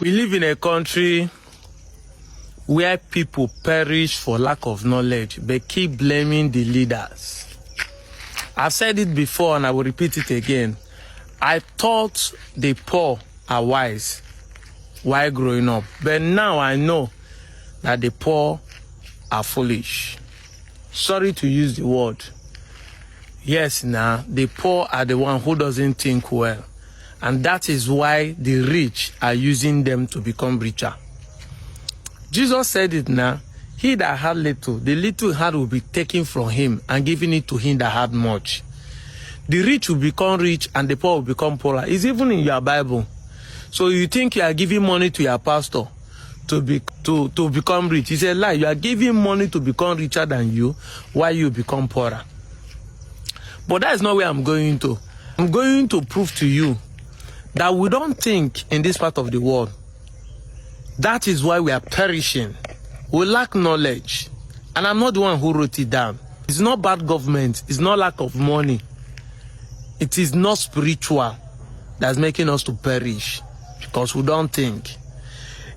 We live in a country where people perish for lack of knowledge, but keep blaming the leaders. I've said it before and I will repeat it again. I thought the poor are wise while growing up, but now I know that the poor are foolish. Sorry to use the word. Yes, now the poor are the one who doesn't think well. And that is why the rich are using them to become richer. Jesus said it now. He that had little, the little he had will be taken from him and given it to him that had much. The rich will become rich and the poor will become poorer. It's even in your Bible. So you think you are giving money to your pastor to become rich. It's a lie. You are giving money to become richer than you while you become poorer. But that is not where I'm going to. I'm going to prove to you that we don't think in this part of the world. That is why we are perishing. We lack knowledge. And I'm not the one who wrote it down. It's not bad government. It's not lack of money. It is not spiritual that's making us to perish because we don't think.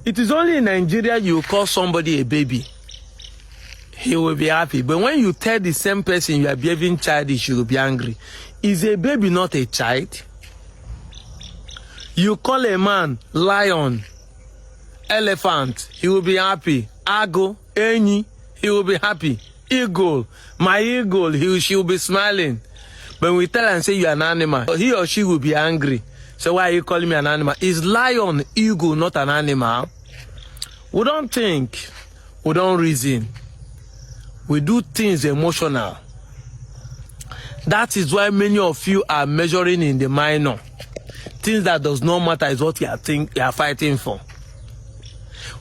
It is only in Nigeria you call somebody a baby. He will be happy. But when you tell the same person you are behaving childish, you will be angry. Is a baby not a child? You call a man lion, elephant, he will be happy. Ago, Eni, he will be happy. Eagle, my eagle, she will be smiling. But when we tell and say you are an animal, he or she will be angry. So why are you calling me an animal? Is lion, eagle not an animal? We don't think, we don't reason. We do things emotional. That is why many of you are measuring in the minor. Things that does not matter is what you are fighting for.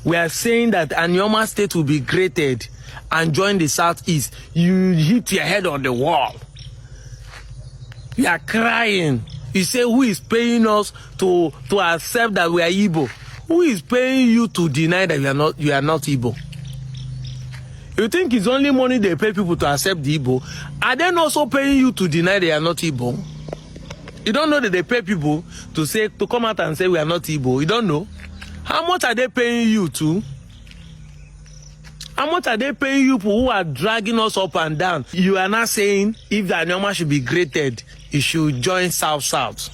We are saying that Anioma state will be created and join the Southeast. You hit your head on the wall. You are crying. You say, who is paying us to accept that we are Igbo? Who is paying you to deny that you are not Igbo? You think it's only money they pay people to accept the Igbo? Are they also paying you to deny they are not Igbo? You don't know that they pay people to come out and say we are not Igbo. You don't know. How much are they paying you to? How much are they paying you who are dragging us up and down? You are not saying if the Anioma should be graded, you should join South.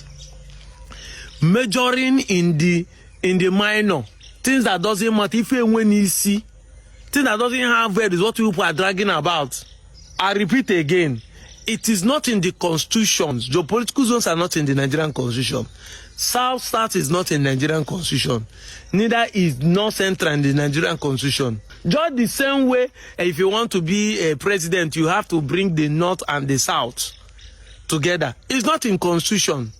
Majoring in the minor. Things that doesn't matter. If you when you see, things that doesn't have value is what people are dragging about. I repeat again. It is not in the constitutions. Geopolitical zones are not in the Nigerian constitution. South is not in the Nigerian constitution. Neither is North Central in the Nigerian constitution. Just the same way, if you want to be a president, you have to bring the North and the South together. It's not in constitution.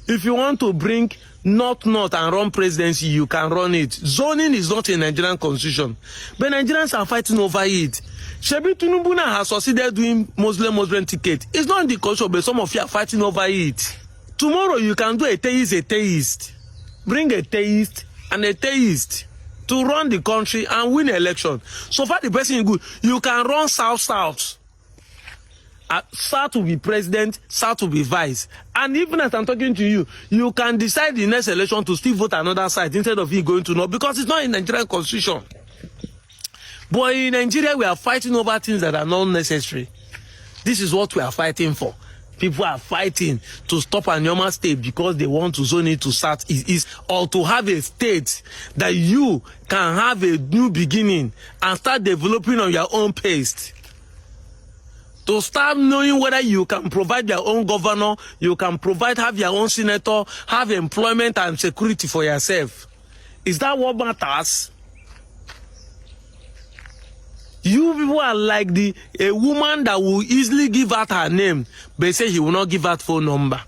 If you want to bring North and run presidency, you can run it. Zoning is not in Nigerian constitution. But Nigerians are fighting over it. Shebi Tinubu has succeeded doing Muslim ticket. It's not in the constitution, but some of you are fighting over it. Tomorrow you can do a theist. Bring a theist and a theist to run the country and win an election. So far the person is good. You can run South. South will be president, South will be vice. And even as I'm talking to you, you can decide the next election to still vote another side instead of you going to North because it's not in Nigerian constitution. But in Nigeria, we are fighting over things that are not necessary. This is what we are fighting for. People are fighting to stop Anioma state because they want to zone it to Southeast or to have a state that you can have a new beginning and start developing on your own pace. To start knowing whether you can provide your own governor, you can have your own senator, have employment and security for yourself. Is that what matters? You people are like a woman that will easily give out her name, but say he will not give out phone number.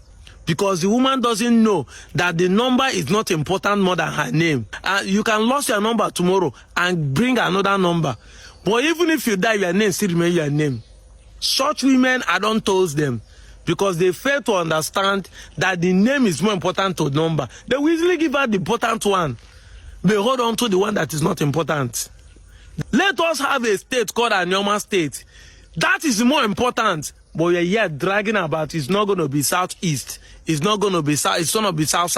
Because the woman doesn't know that the number is not important more than her name. You can lose your number tomorrow and bring another number. But even if you die, your name still remains your name. Such women, I don't toast them. Because they fail to understand that the name is more important to the number. They will easily give out the important one. They hold on to the one that is not important. Let us have a state called Anioma state. That is more important. But we are here dragging about it's not going to be Southeast. It's not going to be South. It's going to be South.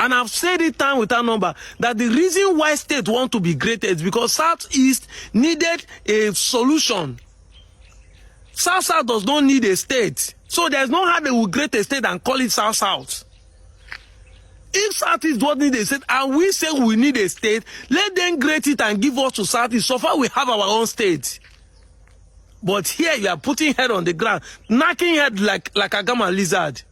And I've said it time without number that the reason why state want to be greater is because Southeast needed a solution. South does not need a state. So there's no how they will create a state and call it South. If Southeast don't need a state and we say we need a state, let them create it and give us to Southeast. So far we have our own state. But here you are putting head on the ground, knocking head like a gamma lizard.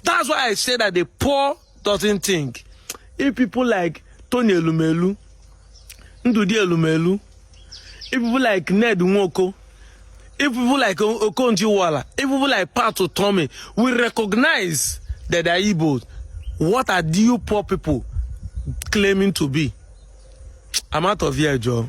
That's why I say that the poor doesn't think. If people like Tony Elumelu, Ndudi Elumelu, if people like Ned Nwoko, if people like Okonji-Iweala, if people like Pato Tome, we recognize that they are Igbos. What are you poor people claiming to be? I'm out of here, Joe.